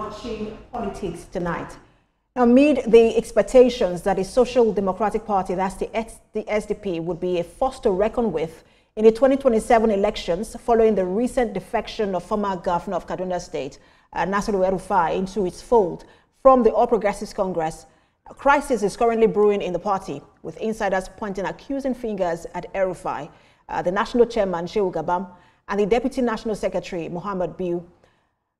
touching politics tonight. Amid the expectations that the Social Democratic Party, that's the SDP, would be a force to reckon with in the 2027 elections following the recent defection of former governor of Kaduna State, Nasiru El-Rufai, into its fold from the All Progressives Congress, a crisis is currently brewing in the party, with insiders pointing accusing fingers at El-Rufai, the national chairman, Shehu Gabam, and the deputy national secretary, Muhammad Biu.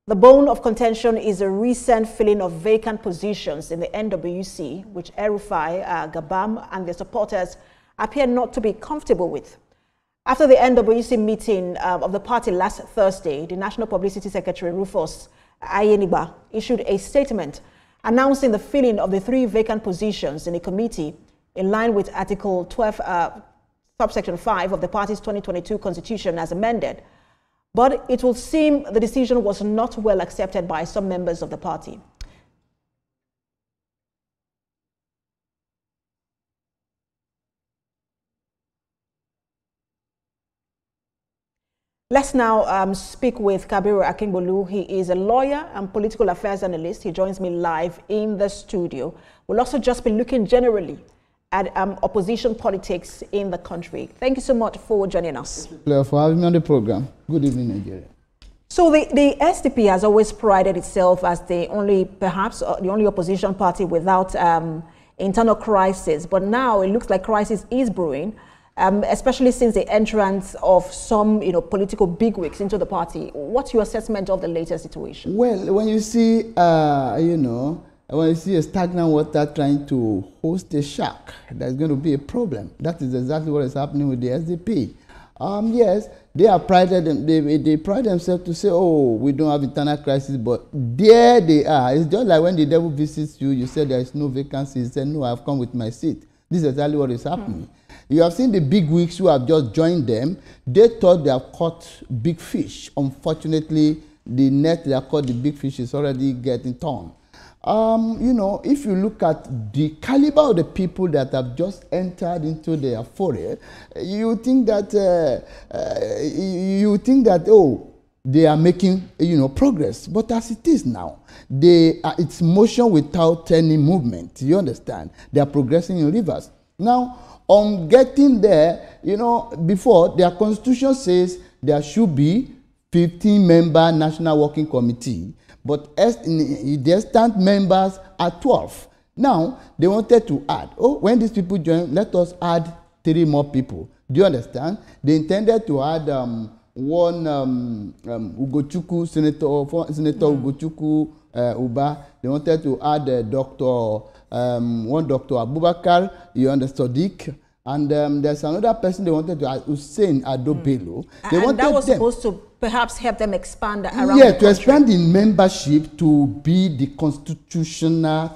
The bone of contention is a recent filling of vacant positions in the NWC, which El-Rufai, Gabam, and their supporters appear not to be comfortable with. After the NWC meeting of the party last Thursday, the National Publicity Secretary, Rufus Ayeniba, issued a statement announcing the filling of the 3 vacant positions in the committee in line with Article 12, subsection 5 of the party's 2022 constitution as amended. But it will seem the decision was not well accepted by some members of the party. Let's now speak with Kabiru Akingbolu. He is a lawyer and political affairs analyst. He joins me live in the studio. We'll also just be looking generally at opposition politics in the country. Thank you so much for joining us. For having me on the program. Good evening, Nigeria. So the SDP has always prided itself as the only, perhaps, the only opposition party without internal crisis. But now it looks like crisis is brewing. Especially since the entrance of some, political bigwigs into the party. What's your assessment of the latest situation? Well, when you see, when you see a stagnant water trying to host a shark, there's going to be a problem. That is exactly what is happening with the SDP. Yes, they are prided, they pride themselves to say, oh, we don't have internal crisis, but there they are. It's just like when the devil visits you, you say there is no vacancy. You say, no, I've come with my seat. This is exactly what is happening. You have seen the big wigs who have just joined them. They thought they have caught big fish. Unfortunately, the net they have caught the big fish is already getting torn. If you look at the caliber of the people that have just entered into their foray, you think that oh, they are making progress. But as it is now, it's motion without any movement. You understand? They are progressing in reverse. Now, on getting there, before their constitution says there should be 15-member National Working Committee, but their stand members are 12. Now, they wanted to add, when these people join, let us add 3 more people. Do you understand? They intended to add one Ugochukwu, Senator Ugochukwu Uba. They wanted to add one Dr. Abubakar, Sadiq, and there's another person they wanted to add, Hussein Adobelo. And that was supposed to perhaps help them expand around the country. To expand in membership to be the constitutional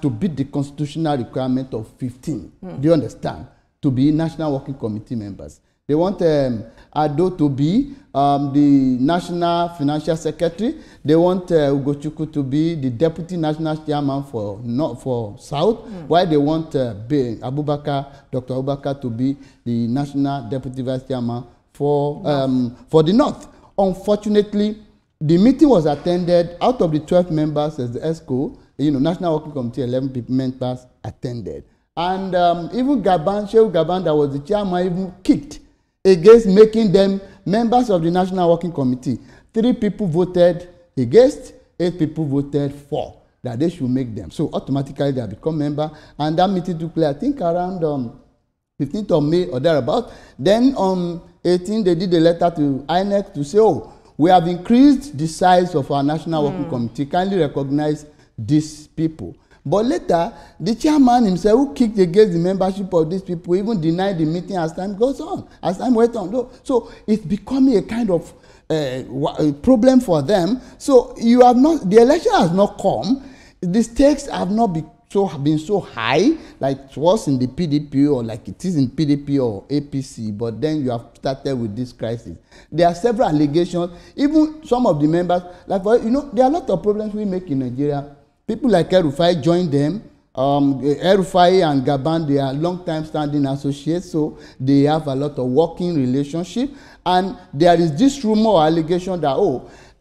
requirement of 15. Do you understand? To be National Working Committee members. They want Ado to be the National Financial Secretary. They want Ugochukwu to be the Deputy National Chairman for South, while they want Dr. Abubakar to be the National Deputy Vice Chairman for the North. Unfortunately, the meeting was attended. Out of the 12 members as the ESCO, National Working Committee, 11 members attended. And even Shehu Gabam, that was the chairman, even kicked against making them members of the National Working Committee. 3 people voted against, 8 people voted for that they should make them. So automatically they have become member. And that meeting took place, I think, around 15th of May or thereabout. Then on 18th, they did a letter to INEC to say, oh, we have increased the size of our National Working Committee. Kindly recognize these people. But later, the chairman himself, who kicked against the membership of these people, even denied the meeting as time goes on, as time went on. So it's becoming a kind of problem for them. So the election has not come. The stakes have not been so high like it was in the PDP or like it is in PDP or APC. But then you have started with this crisis. There are several allegations. Even some of the members, there are a lot of problems we make in Nigeria. People like El-Rufai joined them. El-Rufai and Gabam, they are long-time standing associates, so they have a lot of working relationship. And there is this rumor or allegation that,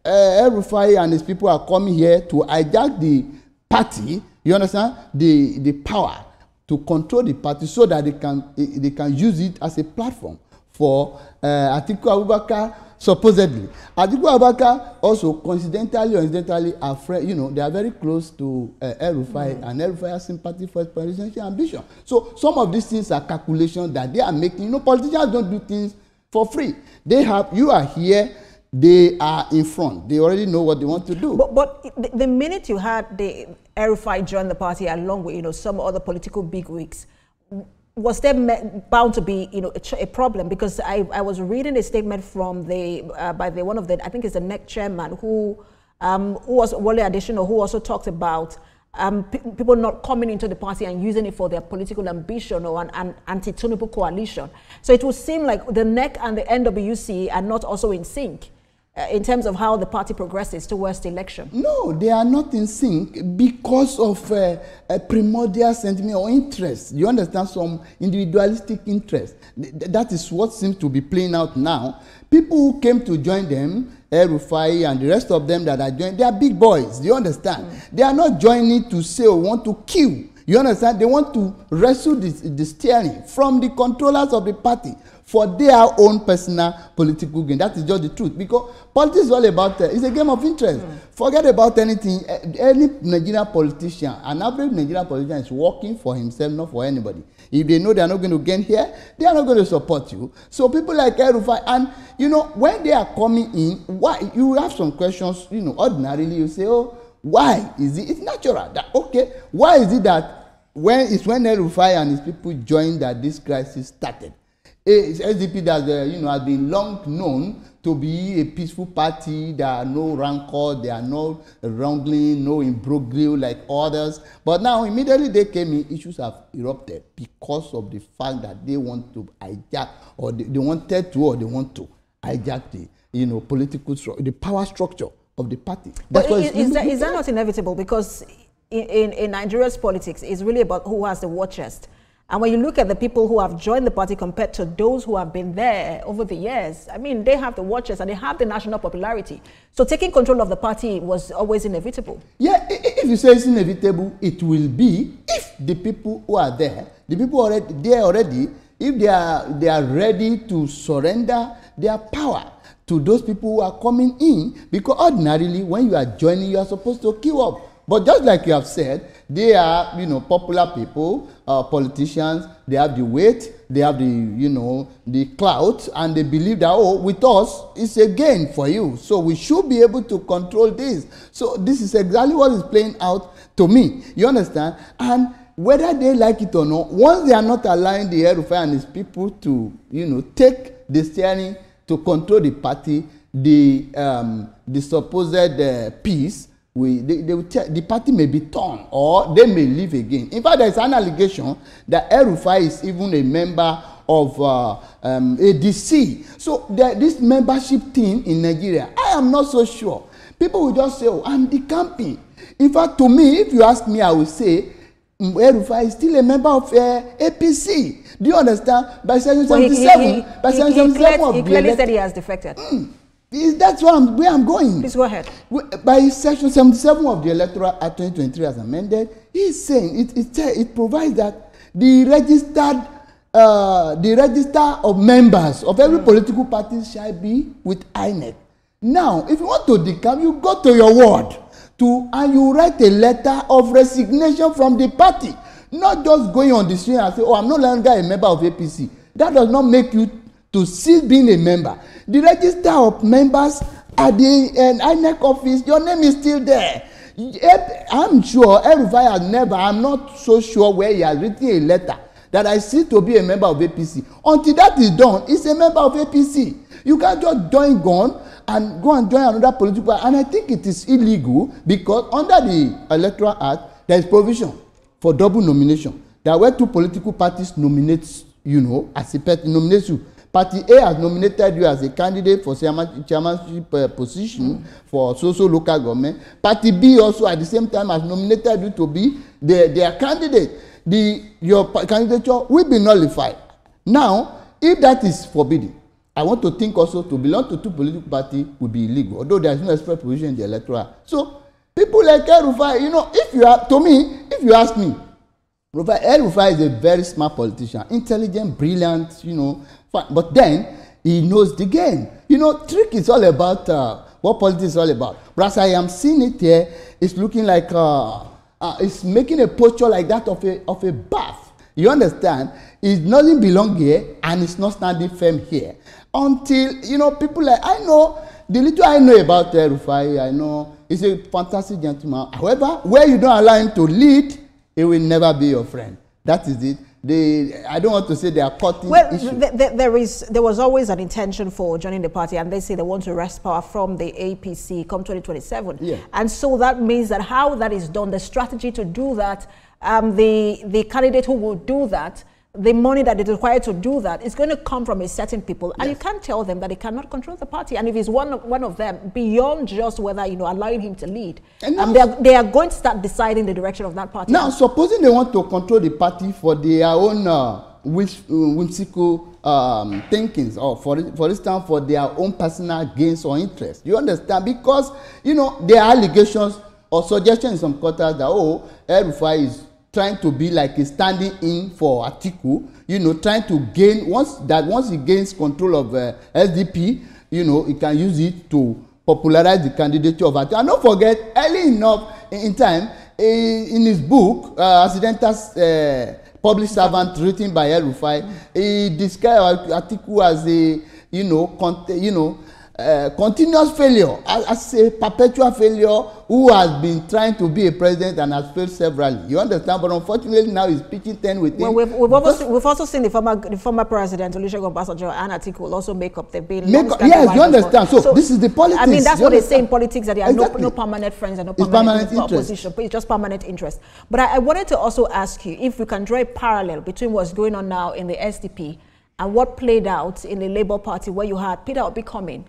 El-Rufai and his people are coming here to hijack the party, you understand, the power to control the party so that they can use it as a platform for Atiku Abubakar, supposedly. Atiku Abubakar also coincidentally or incidentally are friends, you know, they are very close to El-Rufai, and El-Rufai has sympathy for his presidential ambition. So some of these things are calculations that they are making. You know, politicians don't do things for free. They have, you are here, they are in front. They already know what they want to do. But the minute you had the El-Rufai join the party along with, you know, some other political bigwigs, was there bound to be, you know, a problem? Because I was reading a statement from one of the, I think it's the NEC chairman, who was Wale Adesina, who also talked about people not coming into the party and using it for their political ambition or an anti-Tinubu coalition. So it would seem like the NEC and the NWC are not also in sync in terms of how the party progresses towards the election. No, they are not in sync because of a primordial sentiment or interest. You understand, some individualistic interest. That is what seems to be playing out now. People who came to join them, El-Rufai and the rest of them that are joining, they are big boys. Do you understand? They are not joining to say or want to kill. You understand? They want to wrestle the steering from the controllers of the party for their own personal political gain. That is just the truth. Because politics is all about, it's a game of interest. Forget about anything. Any Nigerian politician, an average Nigerian politician is working for himself, not for anybody. If they know they are not going to gain here, they are not going to support you. So people like El-Rufai, and you know, when they are coming in, why you have some questions, you know, ordinarily you say, oh, why is it? It's natural. That, okay, why is it that when El-Rufai and his people joined that this crisis started? It's SDP that you know, has been long known to be a peaceful party. There are no rancor, there are no wrangling, no imbroglio like others. But now immediately they came in, issues have erupted because of the fact that they want to hijack, or they wanted to, or they want to hijack the, you know, political structure, the power structure of the party. That's but is that not inevitable? Because in Nigeria's politics, it's really about who has the war chest. And when you look at the people who have joined the party compared to those who have been there over the years, I mean, they have the watchers and they have the national popularity. So taking control of the party was always inevitable. Yeah, if you say it's inevitable, it will be if the people who are there, the people already, if they are ready to surrender their power to those people who are coming in. Because ordinarily, when you are joining, you are supposed to queue up. But just like you have said, they are, you know, popular people, politicians. They have the weight, they have the, you know, the clout, and they believe that, oh, with us, it's a gain for you. So we should be able to control this. So this is exactly what is playing out to me. You understand? And whether they like it or not, once they are not allowing the El-Rufai and his people to, you know, take the steering to control the party, the supposed peace, the party may be torn, or they may leave again. In fact, there is an allegation that El-Rufai is even a member of ADC. So this membership thing in Nigeria, I am not so sure. People will just say, oh, I'm decamping. In fact, to me, if you ask me, I will say El-Rufai is still a member of APC. Do you understand? By Section 77, he clearly said he has defected. That's where I'm going. Please go ahead. By Section 77 of the Electoral Act 2023 as amended, he's saying it provides that the register of members of every political party shall be with INEC. Now, if you want to decamp, you go to your ward and you write a letter of resignation from the party. Not just going on the street and say, oh, I'm no longer a member of APC. That does not make you to cease being a member. The register of members at the INEC office, your name is still there. I'm sure El-Rufai has never, I'm not so sure where he has written a letter that I see to be a member of APC. Until that is done, he's a member of APC. You can't just join gun and go and join another political party. And I think it is illegal because under the Electoral Act, there is provision for double nomination. There were two political parties nominate, you know, as a party nominates you. Party A has nominated you as a candidate for chairmanship position for social local government. Party B also at the same time has nominated you to be their candidate. Your candidature will be nullified. Now, if that is forbidden, I want to think also to belong to two political parties would be illegal, although there is no express provision in the electoral. So people like El-Rufai, you know, if you are, to me, if you ask me, El-Rufai is a very smart politician, intelligent, brilliant, you know, but then he knows the game. You know, trick is all about what politics is all about. But as I am seeing it here, it's looking like it's making a posture like that of a bath. You understand? It doesn't belong here, and it's not standing firm here. Until, you know, people like, I know, the little I know about El-Rufai, I know he's a fantastic gentleman. However, where you don't allow him to lead, he will never be your friend. That is it. I don't want to say they are cutting issues. There was always an intention for joining the party, and they say they want to wrest power from the APC come 2027. Yeah. And so that means that how that is done, the strategy to do that, the candidate who will do that, the money that is required to do that is going to come from a certain people, and you can't tell them that they cannot control the party. And if he's one of them, beyond just whether, you know, allowing him to lead, they are going to start deciding the direction of that party. Now, supposing they want to control the party for their own whimsical thinkings, or for instance, for their own personal gains or interests, you understand? Because, you know, there are allegations or suggestions in some quarters that, oh, El-Rufai is trying to be like a standing in for Atiku, you know, trying to gain, once he gains control of SDP, you know, he can use it to popularize the candidature of Atiku. And don't forget, early enough in time, in his book, Accidental Public Servant, written by El-Rufai, he described Atiku as a, continuous failure, as a perpetual failure who has been trying to be a president and has failed severally. You understand? But unfortunately now he's pitching 10 with him. Well, we've also seen the former president, Olusegun Obasanjo, and Atiku will also make up the bill. Yes, you understand. So this is the politics. I mean, that's what they say in politics, that there are no permanent friends and no permanent opposition, but it's just permanent interest. But I wanted to also ask you if we can draw a parallel between what's going on now in the SDP and what played out in the Labour Party, where you had Peter Obi coming.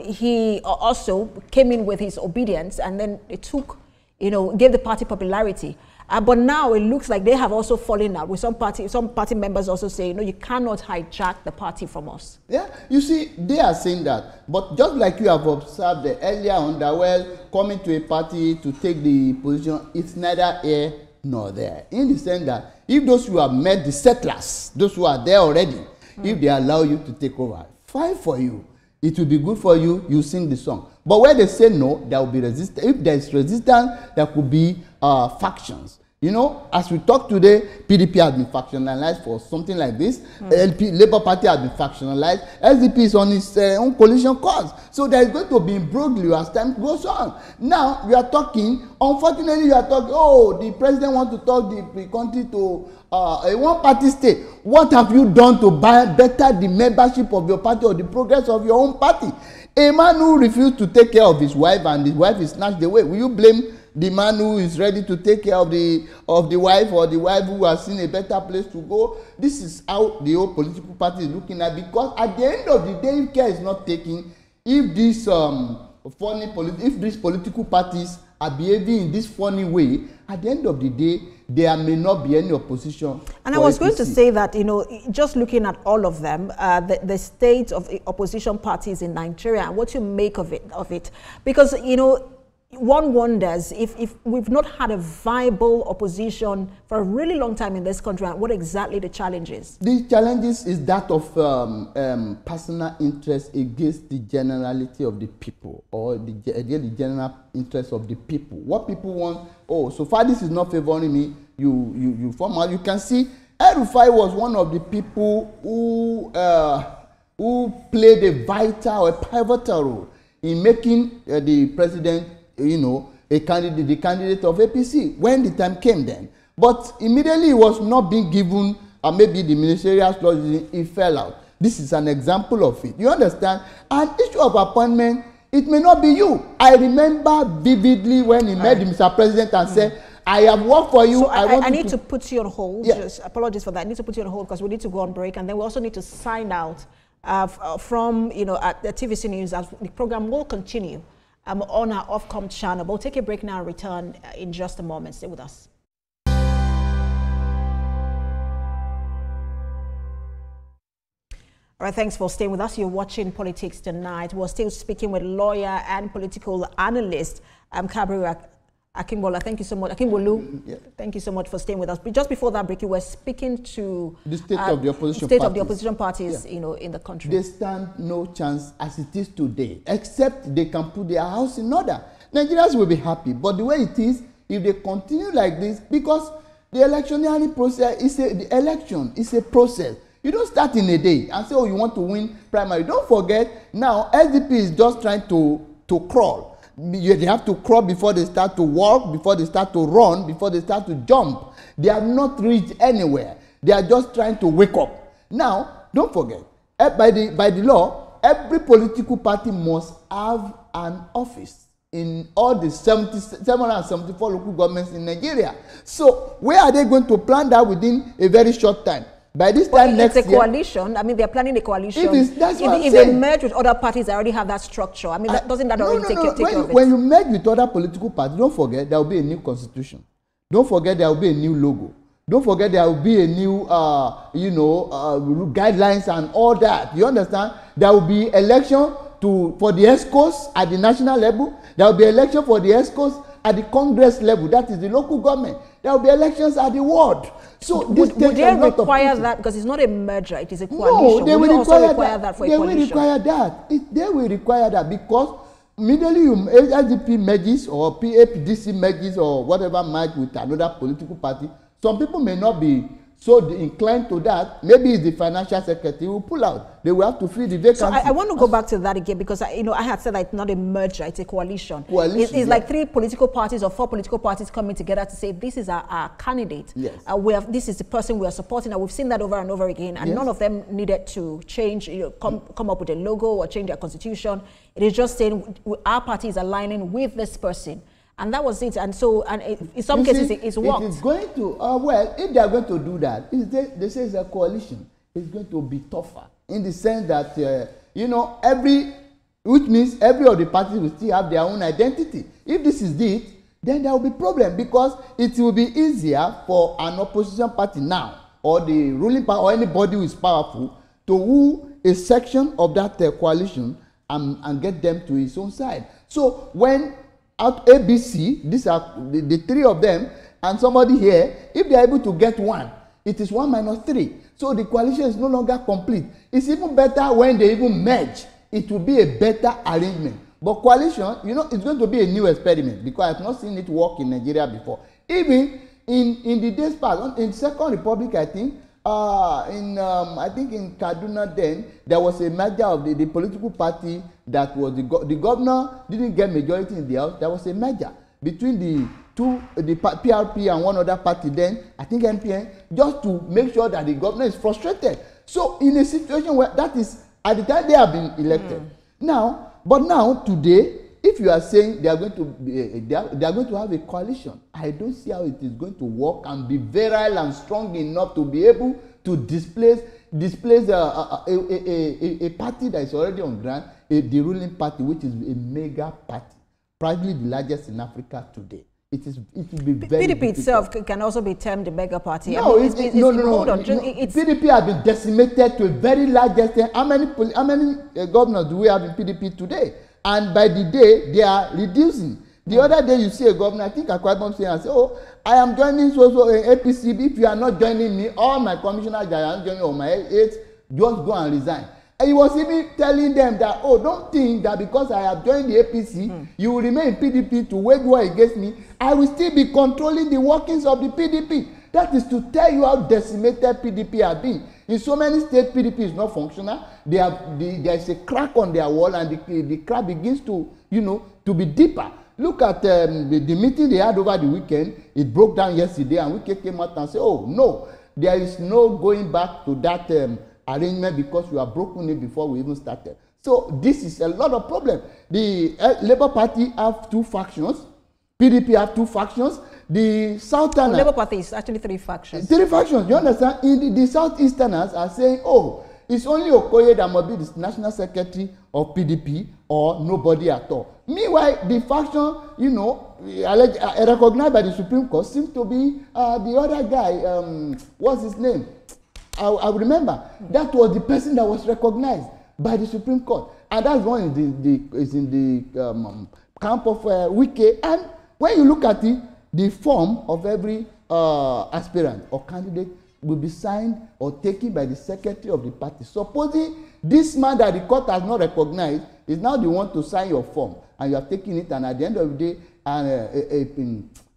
He also came in with his obedience, and then it took, gave the party popularity. But now it looks like they have also fallen out with some party members also saying, no, you cannot hijack the party from us. Yeah, you see, they are saying that. But just like you have observed earlier on, that, well, coming to a party to take the position, it's neither here nor there. In the sense that if those who have met the settlers, those who are there already, if they allow you to take over, fine for you. It will be good for you, you sing the song. But when they say no, there will be resistance. If there is resistance, there could be factions. You know, as we talk today, PDP has been factionalized for something like this. Labour Party has been factionalized. SDP is on its own coalition cause. So there is going to be imbroglio as time goes on. Now, we are talking, unfortunately, you are talking, oh, the president wants to talk the country to a one-party state. What have you done to better the membership of your party or the progress of your own party? A man who refused to take care of his wife and his wife is snatched away, will you blame the man who is ready to take care of the wife, or the wife who has seen a better place to go? This is how the whole political party is looking at, because at the end of the day, if care is not taken, if these these political parties are behaving in this funny way, at the end of the day, there may not be any opposition. And I was going to say that, just looking at all of them, the state of the opposition parties in Nigeria, and what you make of it, because, one wonders if we've not had a viable opposition for a really long time in this country, and what exactly the challenge is. The challenges is that of personal interest against the generality of the people, or the general interest of the people. What people want, oh, so far this is not favoring me, you form out. You can see El-Rufai was one of the people who played a vital or pivotal role in making the president, the candidate of APC when the time came then. But immediately he was not being given, maybe the ministerial slot, he fell out. This is an example of it. You understand? And issue of appointment, it may not be you. I remember vividly when he met the Mr. President and said, I have worked for you. So I need to put you on hold. Yeah. Just apologies for that. I need to put you on hold because we need to go on break, and then we also need to sign out from at the TVC News, as the program will continue on our Ofcom channel. We'll take a break now and return in just a moment. Stay with us. All right, thanks for staying with us. You're watching Politics Tonight. We're still speaking with lawyer and political analyst Kabir Akimbola. Thank you so much. Akimbolu, yeah. Thank you so much for staying with us. But just before that break, you were speaking to the state of the opposition state parties. Of the opposition parties, yeah. You know, in the country. They stand no chance as it is today, except they can put their house in order. Nigerians will be happy, but the way it is, if they continue like this, because the electionary process the election is a process. You don't start in a day and say, oh, you want to win primary. Don't forget, now SDP is just trying to crawl. They have to crawl before they start to walk, before they start to run, before they start to jump. They have not reached anywhere. They are just trying to wake up. Now, don't forget, by the law, every political party must have an office in all the 774 local governments in Nigeria. So, where are they going to plan that within a very short time? By this time next year, it's a coalition. I mean, they're planning a coalition. If they merge with other parties, they already have that structure. I mean, doesn't that already take care of it? When you merge with other political parties, don't forget there will be a new constitution. Don't forget there will be a new logo. Don't forget there will be a new, guidelines and all that. You understand? There will be election for the ESCOs at the national level. There will be election for the ESCOs at the Congress level. That is the local government. There will be elections at the ward. So would they require that? Because it's not a merger, it is a coalition. No, they will require that for a coalition. They will require that. They will require that because immediately SDP merges or PAPDC merges or whatever merge with another political party, some people may not be so inclined to that. Maybe it's the financial secretary who will pull out. They will have to fill the vacancy. So I want to go back to that again because I had said that it's not a merger, it's a coalition. It's like 3 political parties or 4 political parties coming together to say this is our candidate. Yes. This is the person we are supporting, and we've seen that over and over again. And none of them needed to change, come up with a logo or change their constitution. It is just saying our party is aligning with this person. And that was it. And so, in some cases, it's worked. It is going to, well, if they are going to do that, they say it's a coalition. It's going to be tougher in the sense that, which means every of the parties will still have their own identity. If this is it, then there will be problem because it will be easier for an opposition party now or the ruling party or anybody who is powerful to woo a section of that coalition and get them to his own side. So when out ABC, these are the 3 of them, and somebody here, if they are able to get 1, it is 1 minus 3. So the coalition is no longer complete. It's even better when they even merge. It will be a better arrangement. But coalition, it's going to be a new experiment because I have not seen it work in Nigeria before. Even in the days past, in Second Republic, I think, I think in Kaduna then, there was a merger of the political party that was the governor didn't get majority in the house. There was a merger between the PRP and one other party then, I think NPN, just to make sure that the governor is frustrated. So in a situation where that is, at the time they have been elected. But now, today, if you are saying they are going to have a coalition, I don't see how it is going to work and be virile and strong enough to be able to displace a party that is already on ground, the ruling party, which is a mega party, probably the largest in Africa today. It will be very PDP itself can also be termed a mega party. No, PDP has been decimated to a very large extent. How many governors do we have in PDP today? And by the day, they are reducing. The other day, you see a governor, I think Akwa Ibom saying, oh, I am joining APC. If you are not joining me, all my commissioners that are joining on my aides, just go and resign. And he was even telling them that, oh, don't think that because I have joined the APC, you will remain in PDP to wage war against me. I will still be controlling the workings of the PDP. That is to tell you how decimated PDP has been. In so many states, PDP is not functional. There is a crack on their wall, and the crack begins to, to be deeper. Look at the meeting they had over the weekend. It broke down yesterday, and Wike came out and said, oh, no, there is no going back to that arrangement because we have broken it before we even started. So this is a lot of problem. The Labour Party have 2 factions. PDP have 2 factions. The Southerners... Labour Party is actually 3 factions. 3 factions, you understand? The Southeasterners are saying, oh, it's only Okoye that must be the national secretary of PDP or nobody at all. Meanwhile, the faction, recognized by the Supreme Court seems to be the other guy, what's his name? I remember that was the person that was recognized by the Supreme Court, and that's one is in the camp of Wike. And when you look at it, the form of every aspirant or candidate will be signed or taken by the secretary of the party. Supposing this man that the court has not recognized is now the one to sign your form, and you have taken it, and at the end of the day,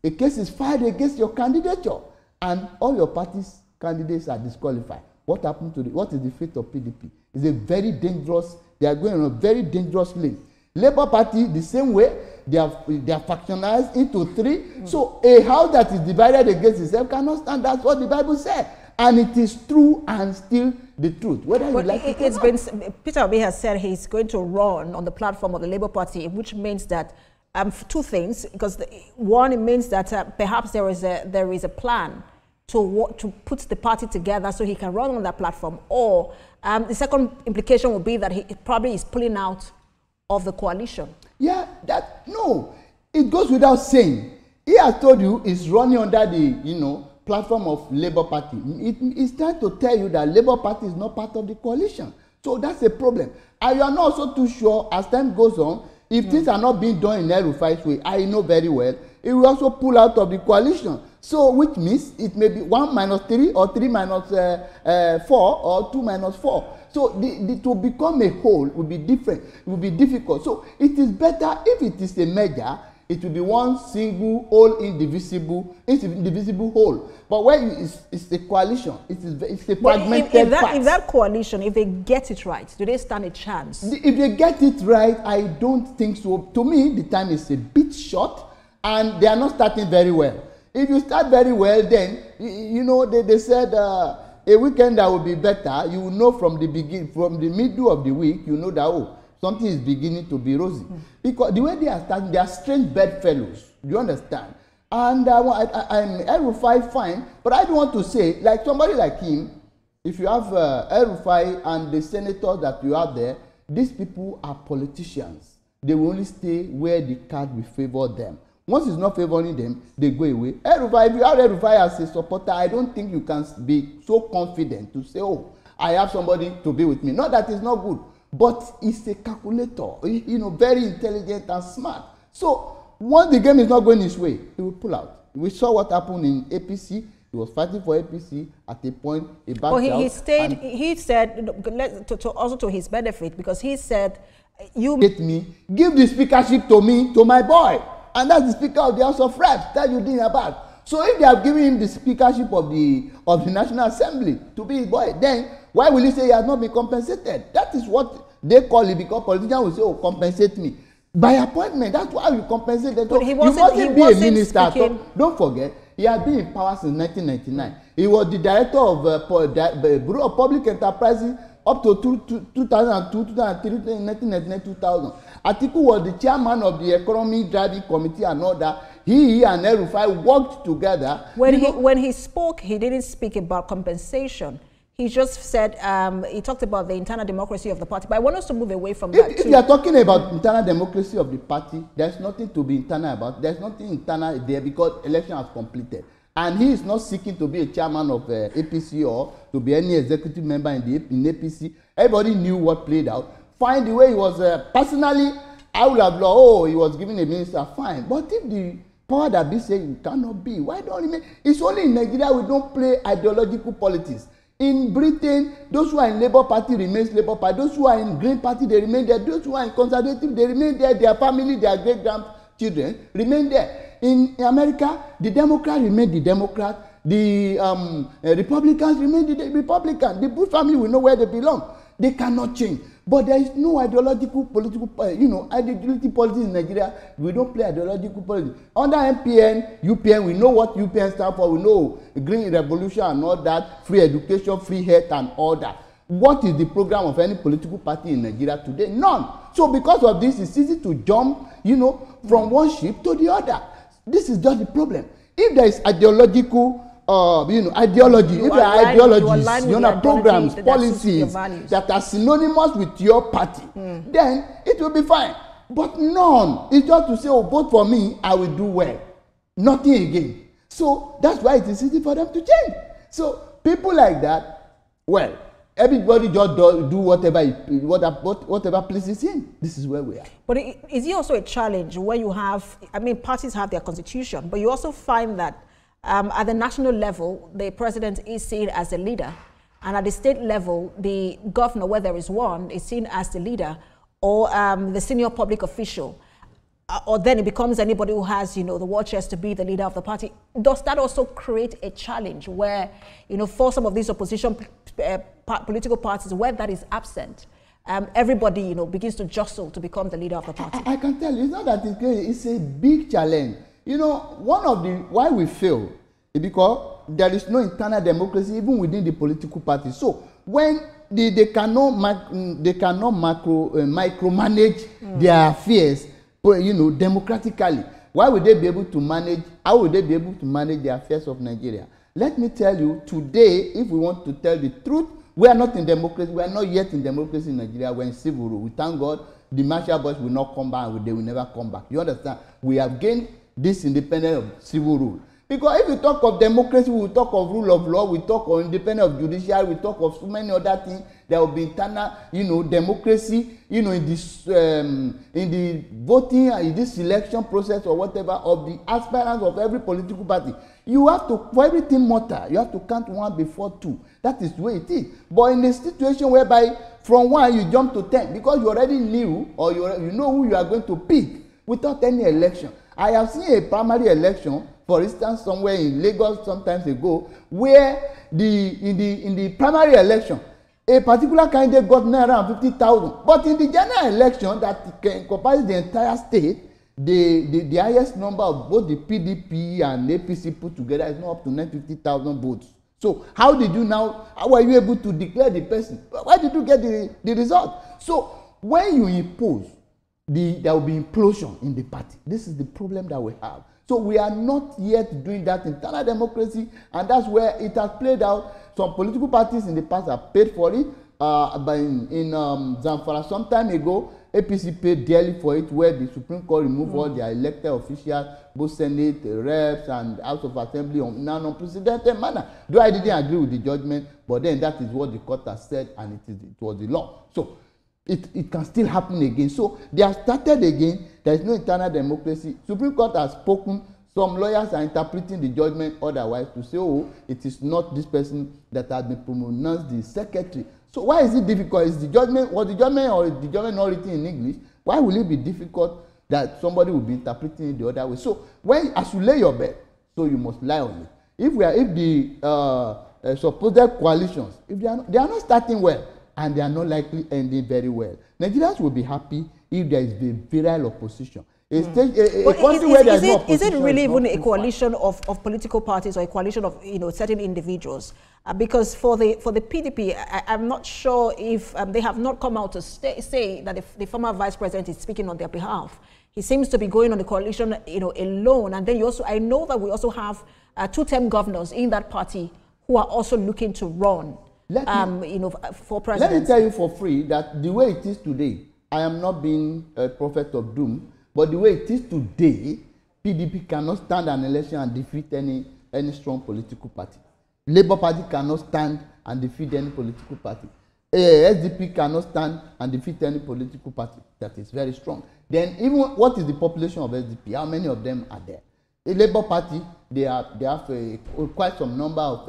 a case is filed against your candidature, and all your party's candidates are disqualified. What happened to what is the fate of PDP? It's a very dangerous, they are going on a very dangerous lane. Labour Party, the same way, they are factionalized into three. So a house that is divided against itself cannot stand. That's what the Bible said. And it is true and still the truth. Whether you like it or not. Peter Obi has said he's going to run on the platform of the Labour Party, which means that two things. Because one, it means that perhaps there is a plan to put the party together so he can run on that platform. Or the second implication would be that he probably is pulling out of the coalition. Yeah, no, it goes without saying. He has told you he's running under the platform of Labour Party. It's trying to tell you that Labour Party is not part of the coalition. So that's a problem. And you are not also too sure as time goes on, if things are not being done in El-Rufai's way, I know very well, it will also pull out of the coalition. So which means it may be 1 minus 3 or 3 minus 4 or 2 minus 4. So to become a whole will be different. It will be difficult. So it is better if it is a merger, it will be one single, whole, indivisible whole. But when it's a coalition, it's a fragmented part. If that coalition, if they get it right, do they stand a chance? If they get it right, I don't think so. To me, the time is a bit short, and they are not starting very well. If you start very well, then, they said a weekend that will be better. You will know from the middle of the week, you know that, something is beginning to be rosy. Because the way they are starting, they are strange bedfellows. Do you understand? And I'm El-Rufai fine, but I don't want to say, like somebody like him, if you have El-Rufai and the senators that you have there, these people are politicians. They will only stay where the card will favor them. Once it's not favoring them, they go away. El-Rufai, if you have El-Rufai as a supporter, I don't think you can be so confident to say, I have somebody to be with me. Not that it's not good, but it's a calculator, very intelligent and smart. So once the game is not going his way, he will pull out. We saw what happened in APC. He was fighting for APC at a point. He backed out. He said, also to his benefit, because he said, you get me, give the speakership to me, to my boy. And that's the Speaker of the House of Reps that you did about. So if they have given him the speakership of the National Assembly to be his boy, then why will he say he has not been compensated? That is what they call it, because politicians will say, compensate me. By appointment, that's why you compensate them. So he mustn't be a minister. Don't forget, he has been in power since 1999. He was the director of Bureau of Public Enterprises up to 2002, 2003, 1999, 2000. Atiku was the chairman of the Economic Driving Committee and all that. He and El-Rufai worked together. When he spoke, he didn't speak about compensation. He just said, he talked about the internal democracy of the party. But I want us to move away from that. If you are talking about internal democracy of the party, there's nothing to be internal about. There's nothing internal there because election has completed. And he is not seeking to be a chairman of APC or to be any executive member in APC. Everybody knew what played out. Fine, the way he was personally, I would have loved, he was giving a minister, fine. But if the power that be saying it cannot be, why don't he make? It's only in Nigeria we don't play ideological politics. In Britain, those who are in Labour Party remain Labour Party. Those who are in Green Party, they remain there. Those who are in Conservative, they remain there. Their family, their great-grandchildren remain there. In America, the Democrats remain the Democrat. The Republicans remain the Republican. The Bush family will know where they belong. They cannot change. But there is no ideological political, ideology politics in Nigeria. We don't play ideological politics. Under MPN, UPN, we know what UPN stands for. We know Green Revolution and all that, free education, free health and all that. What is the program of any political party in Nigeria today? None. So because of this, it's easy to jump, from one ship to the other. This is just the problem. If there is ideological ideology, if there are ideologies, programs, policies that are synonymous with your party, then it will be fine. But none. It's just to say, vote for me, I will do well. Nothing again. So that's why it is easy for them to change. So people like that, well, everybody just do whatever pleases him. This is where we are. But is it also a challenge where you have, I mean, parties have their constitution, but you also find that at the national level, the president is seen as the leader, and at the state level, the governor, where there is one, is seen as the leader, or the senior public official, or then it becomes anybody who has, the war chest to be the leader of the party. Does that also create a challenge where, for some of these opposition political parties, where that is absent, everybody, begins to jostle to become the leader of the party? I can tell you, it's not that it's crazy, it's a big challenge. One of the why we fail is because there is no internal democracy even within the political party. So when they cannot micromanage their affairs, democratically, why would they be able to manage? How would they be able to manage the affairs of Nigeria? Let me tell you, today, if we want to tell the truth, we are not in democracy. We are not yet in democracy in Nigeria. We're in civil rule. We thank God the martial boys will not come back. They will never come back. You understand? We have gained this independence of civil rule. Because if we talk of democracy, we talk of rule of law, we talk of independence of judiciary, we talk of so many other things. There will be internal, democracy, in the voting, in this selection process or whatever of the aspirants of every political party. You have to, for everything matter, you have to count 1 before 2. That is the way it is. But in a situation whereby from 1 you jump to 10 because you already knew or you know who you are going to pick without any election. I have seen a primary election, for instance, somewhere in Lagos sometimes ago, where in the primary election, a particular candidate got around 50,000. But in the general election that encompasses the entire state, the highest number of both the PDP and APC put together is not up to 950,000 votes. So how were you able to declare the person? Why did you get the result? So when you impose, there will be implosion in the party. This is the problem that we have. So we are not yet doing that internal democracy, and that's where it has played out. Some political parties in the past have paid for it. But in Zamfara some time ago, APC paid dearly for it, where the Supreme Court removed all their elected officials, both Senate, reps, and House of Assembly in an unprecedented manner. Though I didn't agree with the judgment, but then that is what the court has said, and it was the law. So it can still happen again. So they have started again. There is no internal democracy. Supreme Court has spoken. Some lawyers are interpreting the judgment otherwise to say, oh, it is not this person that has been pronounced the secretary. So why is it difficult? Is the judgment, or the judgment not written in English? Why will it be difficult that somebody will be interpreting it the other way? So as you lay your bed, so you must lie on it. If the supposed coalitions, if they are not starting well, and they are not likely ending very well, Nigerians will be happy if there is a virile opposition. Is it really even a coalition of political parties or a coalition of certain individuals? Because for the PDP, I'm not sure if they have not come out to say that the former vice president is speaking on their behalf. He seems to be going on the coalition alone. And then I know that we also have 2-term governors in that party who are also looking to run for president. Let me tell you for free that the way it is today, I am not being a prophet of doom, but the way it is today, PDP cannot stand an election and defeat any strong political party. Labour Party cannot stand and defeat any political party. SDP cannot stand and defeat any political party that is very strong. Then even what is the population of SDP? How many of them are there? The Labour Party, they have quite some number of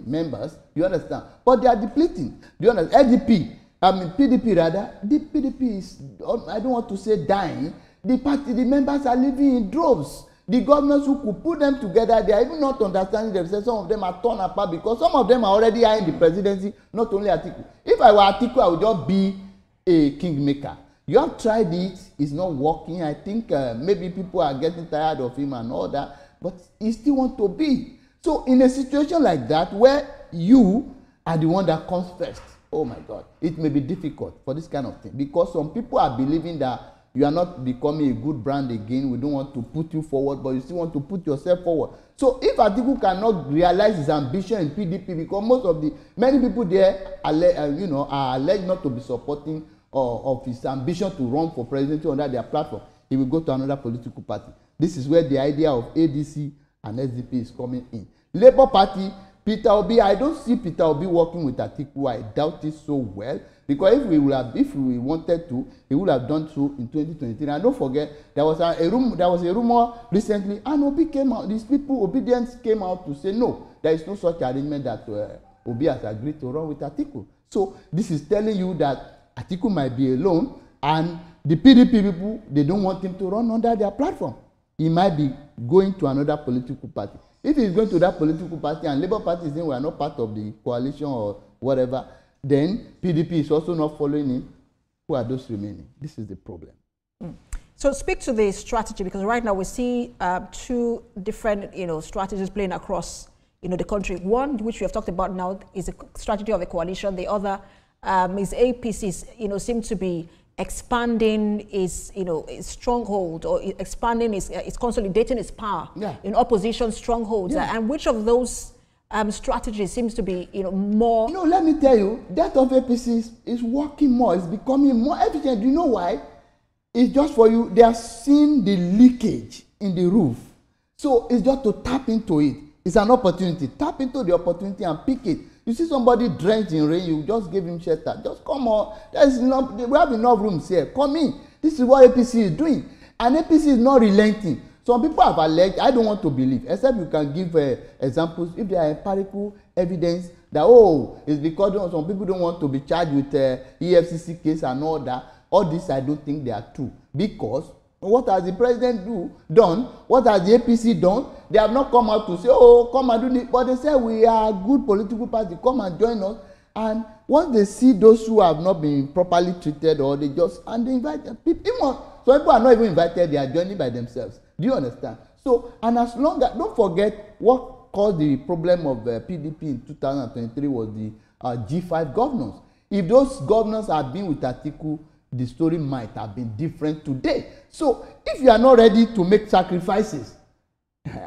members, you understand? But they are depleting. Do you understand? PDP rather, the PDP is, I don't want to say dying. The members are living in droves. The governors who could put them together, they are even not understanding themselves. Some of them are torn apart because some of them are already in the presidency, not only Atiku. If I were Atiku, I would just be a kingmaker. You have tried it, it's not working. I think maybe people are getting tired of him and all that, but he still wants to be. So in a situation like that, where you are the one that comes first, oh my God, it may be difficult for this kind of thing, because some people are believing that you are not becoming a good brand again. We don't want to put you forward, but you still want to put yourself forward. So if Atiku cannot realize his ambition in PDP, because many people there are alleged not to be supporting of his ambition to run for presidency under their platform, he will go to another political party. This is where the idea of ADC and SDP is coming in. Labour Party, Peter Obi, I don't see Peter Obi working with Atiku. I doubt it so well. Because if we wanted to, he would have done so in 2023. And don't forget, there was a rumor recently, and Obi came out. These people, obedience came out to say no, there is no such arrangement that Obi has agreed to run with Atiku. So this is telling you that Atiku might be alone, and the PDP people, they don't want him to run under their platform. He might be going to another political party. If he's going to that political party and Labour Party is saying we are not part of the coalition or whatever, then PDP is also not following him. Who are those remaining? This is the problem. So speak to the strategy, because right now we see two different, strategies playing across, the country. One, which we have talked about now, is a strategy of a coalition. The other is APC, seem to be expanding its stronghold, or expanding its consolidating its power in opposition strongholds. And which of those strategies seems to be more? Let me tell you, that of APC is working more. It's becoming more efficient. Do you know why? It's just for you. They are seeing the leakage in the roof, so it's just to tap into it. It's an opportunity. Tap into the opportunity and pick it. You see somebody drenched in rain, you just give him shelter. Just come on. We have enough rooms here. Come in. This is what APC is doing. And APC is not relenting. Some people have alleged, I don't want to believe, except you can give examples if there are empirical evidence that, it's because some people don't want to be charged with EFCC case and all that. All this, I don't think they are true. Because what has the president done? What has the APC done? They have not come out to say, come and do it. But they say, we are a good political party. Come and join us. And once they see those who have not been properly treated, or they invite them. So people are not even invited. They are joining by themselves. Do you understand? So, and as long as, don't forget what caused the problem of PDP in 2023 was the G5 governors. If those governors had been with Atiku, the story might have been different today. So if you are not ready to make sacrifices,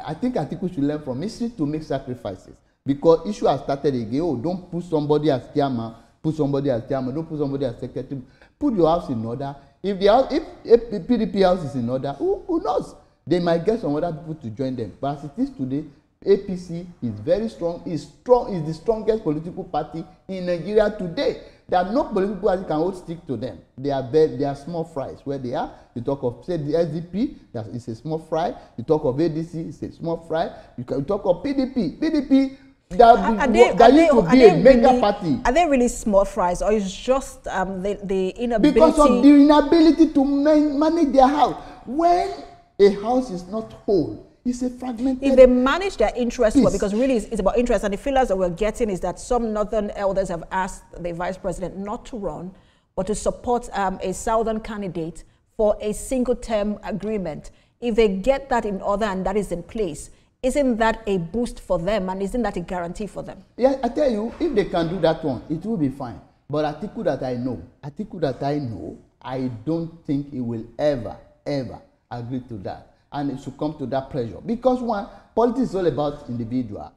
I think Atiku should learn from history to make sacrifices. Because issue has started again. Don't put somebody as chairman, don't put somebody as secretary. Put your house in order. If the PDP house is in order, who knows? They might get some other people to join them. But as it is today, APC is very strong. Is the strongest political party in Nigeria today. There are no political party can hold stick to them. They are small fries where they are. You talk of, say, the SDP, it's a small fry. You talk of ADC, it's a small fry. You talk of PDP. PDP, that used to be a mega party. Are they really small fries, or is just the inability? Because of the inability to manage their house. When a house is not whole, it's a fragmented. If they manage their interests well, because really it's about interest, and the feelers that we're getting is that some northern elders have asked the vice president not to run, but to support a southern candidate for a single-term agreement. If they get that in order and that is in place, isn't that a boost for them, and isn't that a guarantee for them? Yeah, I tell you, if they can do that one, it will be fine. But Atiku that I know, I don't think he will ever agree to that. And it should come to that pressure. Because one, politics is all about individual.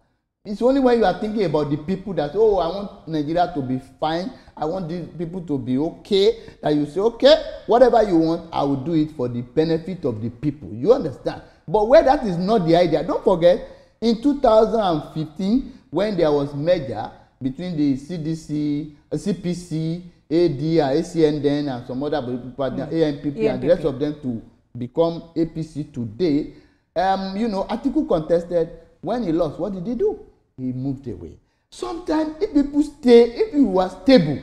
It's only when you are thinking about the people that, I want Nigeria to be fine, I want these people to be okay, that you say, okay, whatever you want, I will do it for the benefit of the people. You understand? But where that is not the idea, don't forget, in 2015, when there was merger between the CDC, CPC, AD, ACN then, and some other political partners, ANPP, and the rest of them to become APC today, Atiku contested. When he lost, what did he do? He moved away. Sometimes if people stay, if you are stable,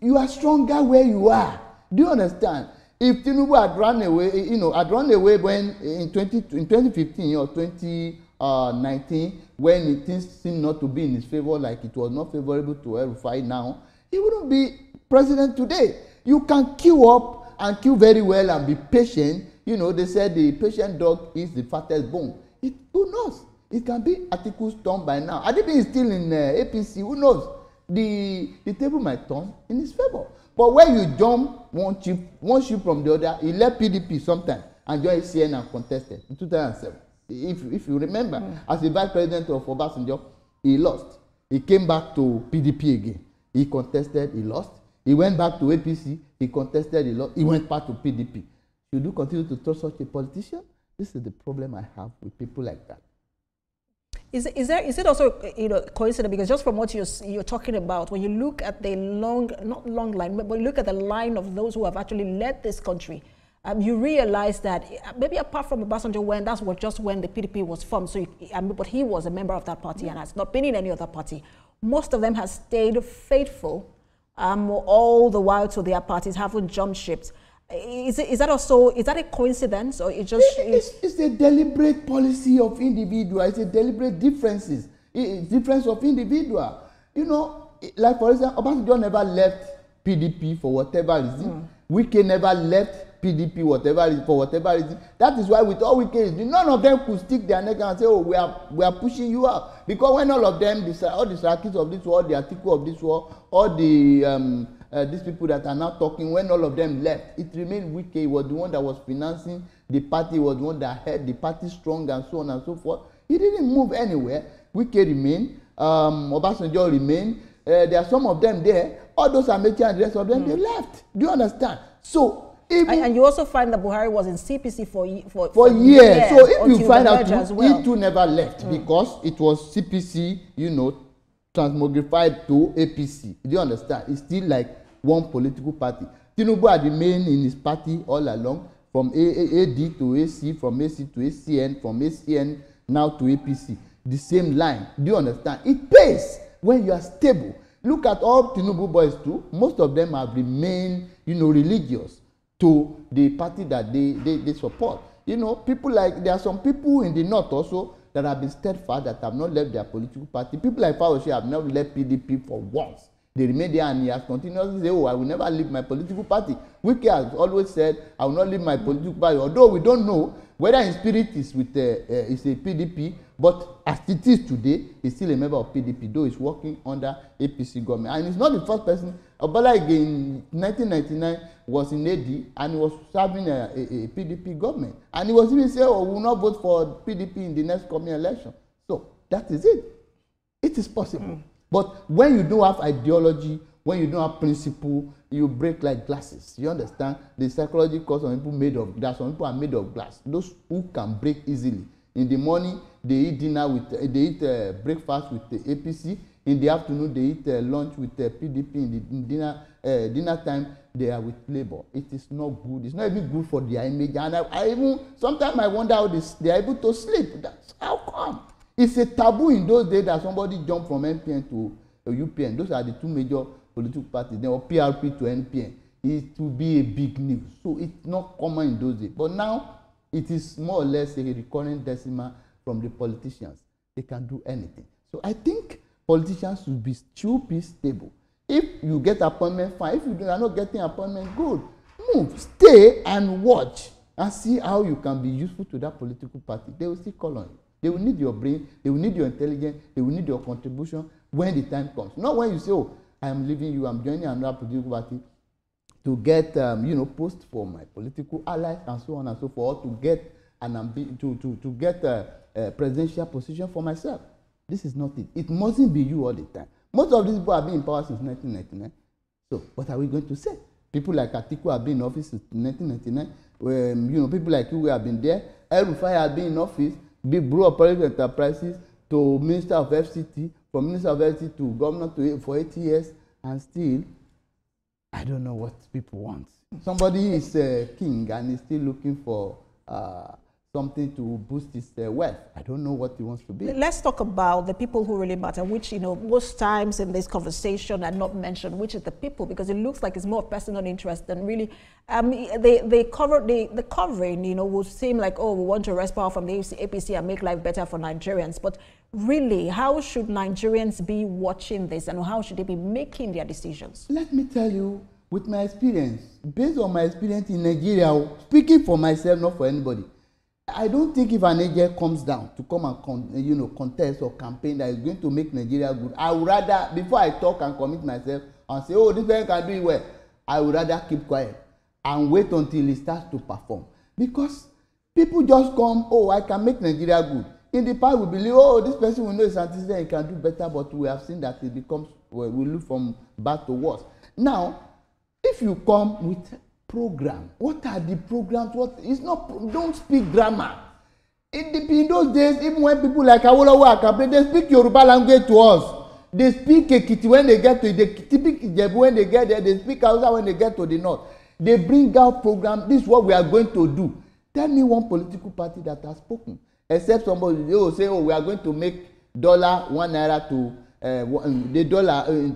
you are stronger where you are. Do you understand? If Tinubu had run away, when in 2015 or 2019, when things seemed not to be in his favor, like it was not favorable to El-Rufai now, he wouldn't be president today. You can queue up and queue very well and be patient. They said the patient dog is the fattest bone. Who knows? It can be Atiku's turn by now. Adibi is still in APC. Who knows? The table might turn in his favor. But when you jump one ship from the other, he left PDP sometime and joined ACN and contested in 2007. If you remember, as the vice president of Obasanjo, he lost. He came back to PDP again. He contested, he lost. He went back to APC, he contested, he lost. He went back to PDP. Should you continue to trust such a politician? This is the problem I have with people like that. Is it also coincident, because just from what you're talking about, when you look at the not long line, but when you look at the line of those who have actually led this country, you realize that maybe apart from Obasanjo, that's just when the PDP was formed. So, but he was a member of that party and has not been in any other party. Most of them have stayed faithful all the while to their parties, haven't jumped ships. Is that a coincidence, or it's a deliberate policy of individual? It's a deliberate difference of individual. Like for example, Obasanjo never left PDP for whatever reason. Wike never left PDP for whatever reason. That is why with all Wike, none of them could stick their neck and say, oh, we are pushing you out. Because when all of them, all the Sarakis of this world, the Atiku of this world, all the these people that are now talking, when all of them left, it remained Wike. He was the one that was financing the party, was the one that had the party strong, and so on and so forth. He didn't move anywhere. Wike remained, Obasanjo remained. There are some of them there. All those Amechi and the rest of them, they left. Do you understand? So, and you also find that Buhari was in CPC for years. So if you find out, he too never left because it was CPC, transmogrified to APC. Do you understand? It's still like one political party. Tinubu had remained in his party all along, from AD to AC, from AC to ACN, from ACN now to APC. The same line. Do you understand? It pays when you are stable. Look at all Tinubu boys too. Most of them have remained, religious to the party that they support. People like, there are some people in the north also that have been steadfast, that have not left their political party. People like Fawoshe have not left PDP for once. They remain there, and he has continuously said, oh, I will never leave my political party. Wike has always said, I will not leave my political party, although we don't know whether in spirit is with is a PDP, but as it is today, he's still a member of PDP, though he's working under APC government. And he's not the first person. Obala in 1999 was in AD, and he was serving a PDP government. And he was even saying, oh, we will not vote for PDP in the next coming election. So that is it. It is possible. But when you don't have ideology, when you don't have principle, you break like glasses. You understand? The psychology calls some people made of glass. Some people are made of glass. Those who can break easily. In the morning, they eat dinner with, they eat breakfast with the APC. In the afternoon, they eat lunch with the PDP. In the dinner time, they are with Labour. It is not good. It's not even good for their image. And I even sometimes I wonder how they are able to sleep. That's how come. It's a taboo in those days that somebody jumped from NPN to UPN. Those are the two major political parties. Then or PRP to NPN. It will be a big news. So it's not common in those days. But now it is more or less a recurring decimal from the politicians. They can do anything. So I think politicians should be stable. If you get appointment, fine. If you are not getting appointment, good. Move, stay and watch and see how you can be useful to that political party. They will still call on you. They will need your brain, they will need your intelligence, they will need your contribution when the time comes. Not when you say, oh, I am leaving you, I'm joining another political party to get, post for my political allies and so on and so forth, to get to get a presidential position for myself. This is not it. It mustn't be you all the time. Most of these people have been in power since 1999. So what are we going to say? People like Atiku have been in office since 1999. People like you have been there. El Rufai have been in office. Big Bureau of Public Enterprises to Minister of FCT, from Minister of FCT to Governor for 8 years, and still, I don't know what people want. Somebody is a king and is still looking for something to boost his wealth. I don't know what he wants to be. Let's talk about the people who really matter, which, most times in this conversation are not mentioned, which is the people, because it looks like it's more personal interest than really, the covering, would seem like, oh, we want to wrest power from the APC and make life better for Nigerians. But really, how should Nigerians be watching this, and how should they be making their decisions? Let me tell you, with my experience, based on my experience in Nigeria, speaking for myself, not for anybody, I don't think if an agent comes down to come and contest or campaign that is going to make Nigeria good, I would rather, before I talk and commit myself and say, oh, this person can do it well, I would rather keep quiet and wait until he starts to perform. Because people just come, oh, I can make Nigeria good. In the past, we believe, oh, this person we know is antecedent, he can do better, but we have seen that it becomes, we look from bad to worse. Now, if you come with program, what are the programs? What is not? Don't speak grammar. In those days, even when people like Awolowo are campaigning, they speak Yoruba language to us. They speak Ekiti when they get to it. They speak Ijebu when they get there. They speak Hausa when they get to the north. They bring out program. This is what we are going to do. Tell me one political party that has spoken, except somebody they will say, "Oh, we are going to make $1 naira to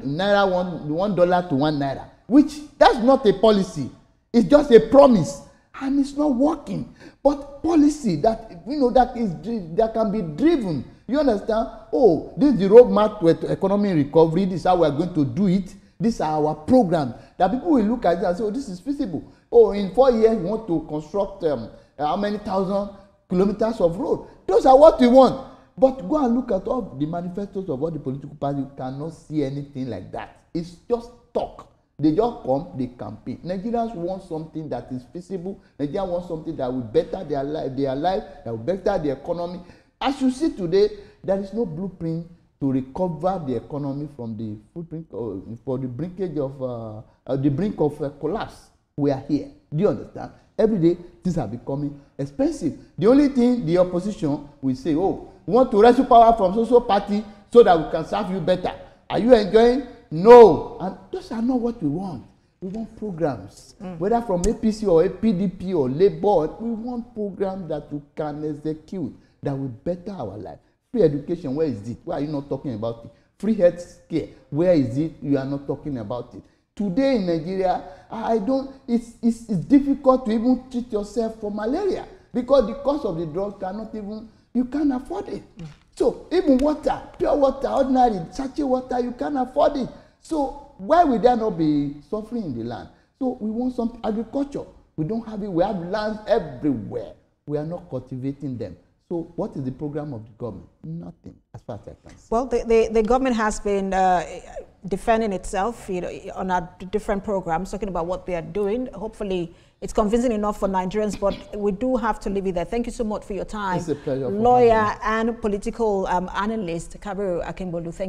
naira $1 to $1." Which that's not a policy. It's just a promise, and it's not working. But policy that that can be driven. You understand? Oh, this is the roadmap to economic recovery. This is how we are going to do it. These are our programs. That people will look at it and say, "Oh, this is feasible. Oh, in 4 years we want to construct how many thousand kilometers of road." Those are what we want. But go and look at all the manifestos of all the political parties. You cannot see anything like that. It's just talk. They just come, they campaign. Nigerians want something that is feasible. Nigerians want something that will better their life, that will better the economy. As you see today, there is no blueprint to recover the economy from the footprint for the brink of collapse. We are here. Do you understand? Every day, things are becoming expensive. The only thing the opposition will say, "Oh, we want to rescue power from social party so that we can serve you better." Are you enjoying? No. And those are not what we want. We want programs, whether from APC or PDP or Labour. We want programs that we can execute, that will better our life. Free education, where is it? Why are you not talking about it? Free health care, where is it? You are not talking about it. Today in Nigeria, it's difficult to even treat yourself for malaria because the cost of the drug you can't afford it. So even water, pure water, ordinary sachet water, you can't afford it. So why would there not be suffering in the land? So we want some agriculture. We don't have it. We have lands everywhere. We are not cultivating them. So what is the program of the government? Nothing, as far as I can see. Well, the government has been defending itself, on our different programs, talking about what they are doing. Hopefully, it's convincing enough for Nigerians, but we do have to leave it there. Thank you so much for your time. It's a pleasure. Lawyer and political analyst, Kabiru Akimbolu. Thank you.